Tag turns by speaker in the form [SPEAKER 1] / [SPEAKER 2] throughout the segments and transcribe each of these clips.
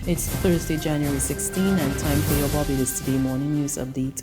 [SPEAKER 1] It's Thursday, January 16, and time for your Barbados Today Morning News Update.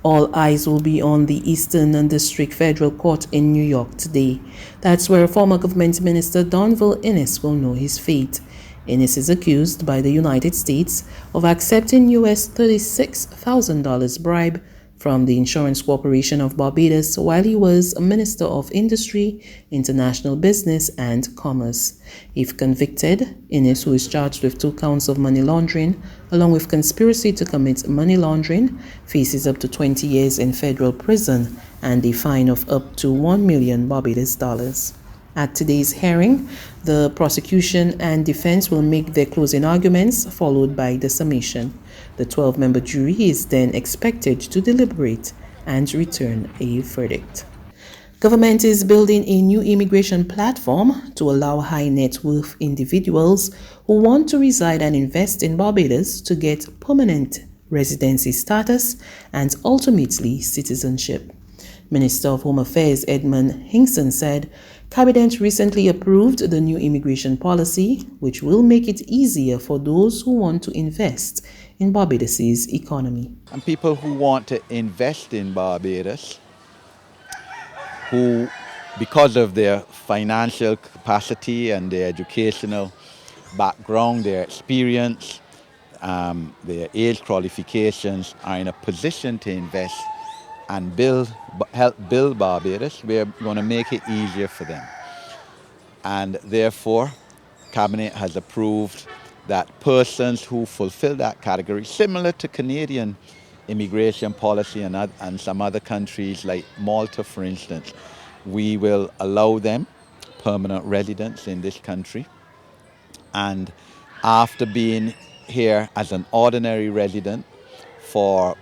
[SPEAKER 1] All eyes will be on the Eastern District Federal Court in New York today. That's where former Government Minister Donville Inniss will know his fate. Inniss is accused by the United States of accepting US $36,000 bribe from the Insurance Corporation of Barbados while he was a Minister of Industry, International Business and Commerce. If convicted, Inniss, who is charged with 2 counts of money laundering, along with conspiracy to commit money laundering, faces up to 20 years in federal prison and a fine of up to $1 million Barbados dollars. At today's hearing, the prosecution and defense will make their closing arguments, followed by the summation. The 12-member jury is then expected to deliberate and return a verdict. Government is building a new immigration platform to allow high net worth individuals who want to reside and invest in Barbados to get permanent residency status and ultimately citizenship. Minister of Home Affairs Edmund Hinkson said Cabinet recently approved the new immigration policy, which will make it easier for those who want to invest in Barbados's economy.
[SPEAKER 2] And people who want to invest in Barbados, who, because of their financial capacity and their educational background, their experience, their age qualifications, are in a position to invest and help build Barbados, we're going to make it easier for them. And therefore, Cabinet has approved that persons who fulfill that category, similar to Canadian immigration policy and some other countries like Malta, for instance, we will allow them permanent residence in this country. And after being here as an ordinary resident for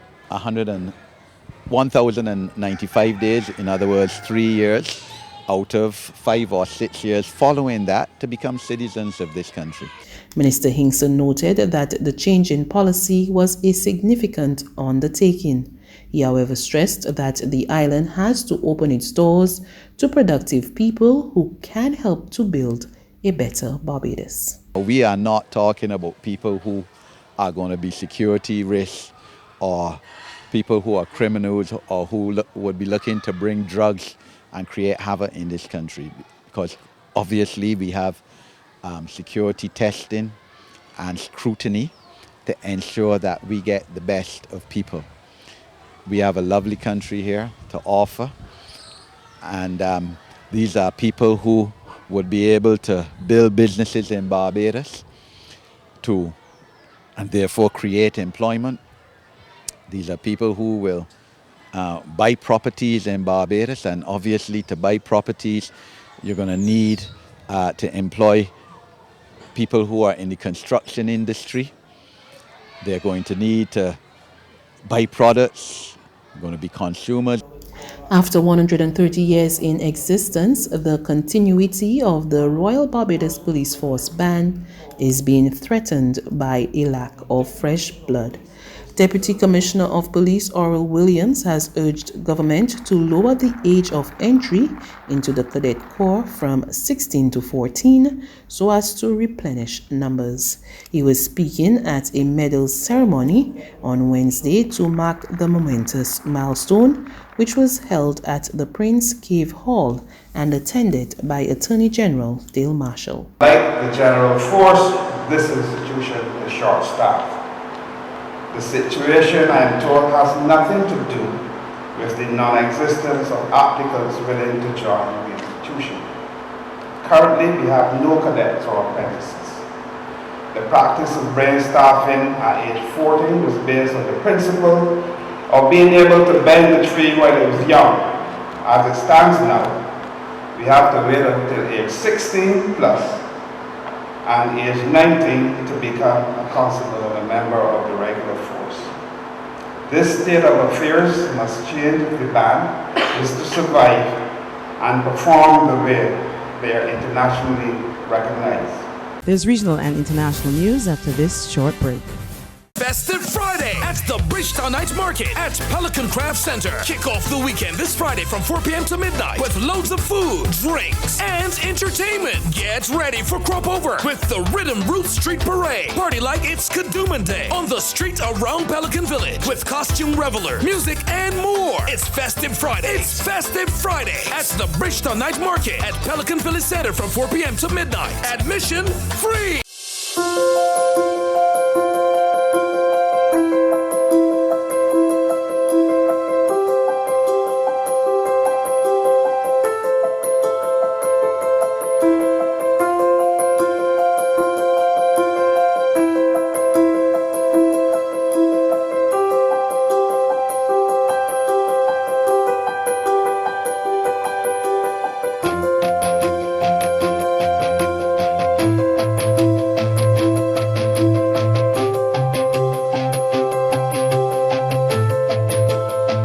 [SPEAKER 2] 1,095 days, in other words, 3 years out of 5 or 6 years following that, to become citizens of this country.
[SPEAKER 1] Minister Hinkson noted that the change in policy was a significant undertaking. He, however, stressed that the island has to open its doors to productive people who can help to build a better Barbados.
[SPEAKER 2] We are not talking about people who are going to be security risks or people who are criminals or who would be looking to bring drugs and create havoc in this country, because obviously we have security testing and scrutiny to ensure that we get the best of people. We have a lovely country here to offer, and these are people who would be able to build businesses in Barbados and therefore create employment. These are people who will buy properties in Barbados, and obviously to buy properties you're going to need to employ people who are in the construction industry. They're going to need to buy products, they're going to be consumers.
[SPEAKER 1] After 130 years in existence, the continuity of the Royal Barbados Police Force Band is being threatened by a lack of fresh blood. Deputy Commissioner of Police Oral Williams has urged government to lower the age of entry into the Cadet Corps from 16 to 14 so as to replenish numbers. He was speaking at a medal ceremony on Wednesday to mark the momentous milestone, which was held at the Prince Cave Hall and attended by Attorney General Dale Marshall.
[SPEAKER 3] Like the General Force, this institution is short-staffed. The situation, I am told, has nothing to do with the non-existence of applicants willing to join the institution. Currently, we have no cadets or apprentices. The practice of brain staffing at age 14 was based on the principle of being able to bend the tree while it was young. As it stands now, we have to wait until age 16 plus and age 19 to become a constable and a member of the regular force. This state of affairs must change if the band is to survive and perform the way they are internationally recognized.
[SPEAKER 4] There's regional and international news after this short break. Festive Friday at the Bridgetown Night Market at Pelican Craft Center. Kick off the weekend this Friday from 4 p.m. to midnight with loads of food, drinks, and entertainment. Get ready for Crop Over with the Rhythm Roots Street Parade. Party like it's Kadooman Day on the street around Pelican Village with costume reveler, music, and more. It's Festive Friday. It's Festive Friday at the Bridgetown Night Market at Pelican Village Center from 4 p.m. to midnight. Admission free.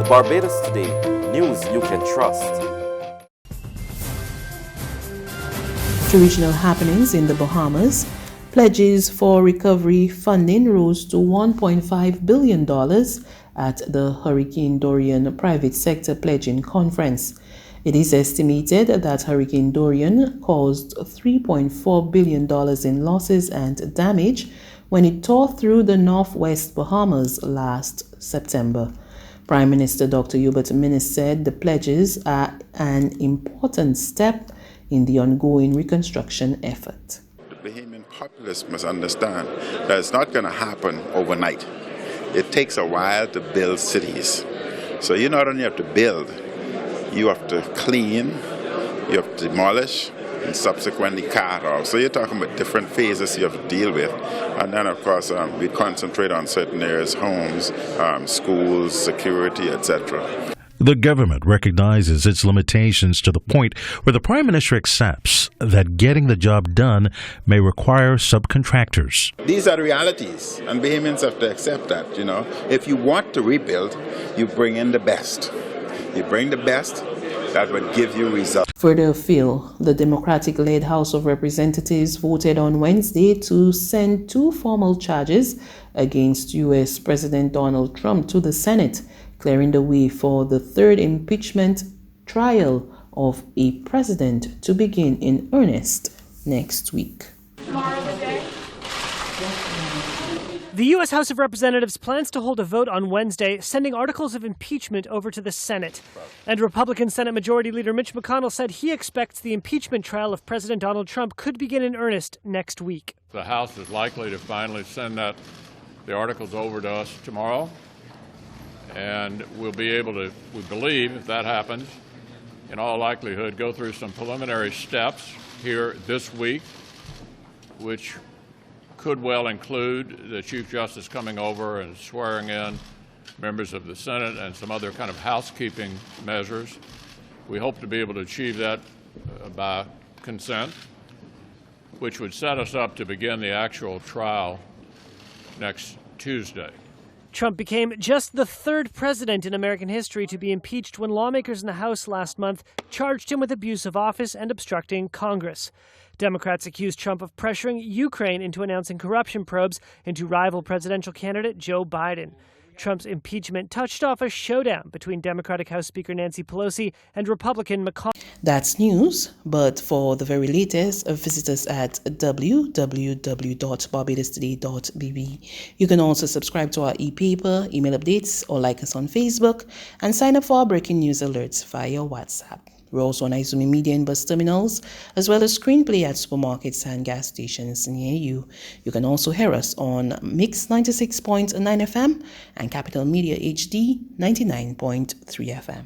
[SPEAKER 5] Barbados Today, news you can trust.
[SPEAKER 1] To regional happenings in the Bahamas, pledges for recovery funding rose to $1.5 billion at the Hurricane Dorian Private Sector Pledging Conference. It is estimated that Hurricane Dorian caused $3.4 billion in losses and damage when it tore through the northwest Bahamas last September. Prime Minister Dr. Hubert Minnis said the pledges are an important step in the ongoing reconstruction effort.
[SPEAKER 6] The Bahamian populace must understand that it's not going to happen overnight. It takes a while to build cities. So you not only have to build, you have to clean, you have to demolish, and subsequently cart off. So you're talking about different phases you have to deal with. And then, of course, we concentrate on certain areas, homes, schools, security, etc.
[SPEAKER 7] The government recognizes its limitations to the point where the Prime Minister accepts that getting the job done may require subcontractors.
[SPEAKER 6] These are the realities, and Bahamians have to accept that, If you want to rebuild, you bring in the best. You bring the best, that would give you results.
[SPEAKER 1] Further afield, the Democratic-led House of Representatives voted on Wednesday to send 2 formal charges against U.S. President Donald Trump to the Senate, clearing the way for the 3rd impeachment trial of a president to begin in earnest next week.
[SPEAKER 8] The U.S. House of Representatives plans to hold a vote on Wednesday, sending articles of impeachment over to the Senate. And Republican Senate Majority Leader Mitch McConnell said he expects the impeachment trial of President Donald Trump could begin in earnest next week.
[SPEAKER 9] The House is likely to finally send the articles over to us tomorrow. And we'll be able to, we believe, if that happens, in all likelihood, go through some preliminary steps here this week, which could well include the Chief Justice coming over and swearing in members of the Senate and some other kind of housekeeping measures. We hope to be able to achieve that by consent, which would set us up to begin the actual trial next Tuesday.
[SPEAKER 8] Trump became just the 3rd president in American history to be impeached when lawmakers in the House last month charged him with abuse of office and obstructing Congress. Democrats accused Trump of pressuring Ukraine into announcing corruption probes into rival presidential candidate Joe Biden. Trump's impeachment touched off a showdown between Democratic House Speaker Nancy Pelosi and Republican McConnell.
[SPEAKER 1] That's news, but for the very latest, visit us at www.barbadostoday.bb. You can also subscribe to our e-paper, email updates, or like us on Facebook, and sign up for our breaking news alerts via WhatsApp. We're also on Izumi Media and bus terminals, as well as screenplay at supermarkets and gas stations near you. You can also hear us on Mix 96.9 FM and Capital Media HD 99.3 FM.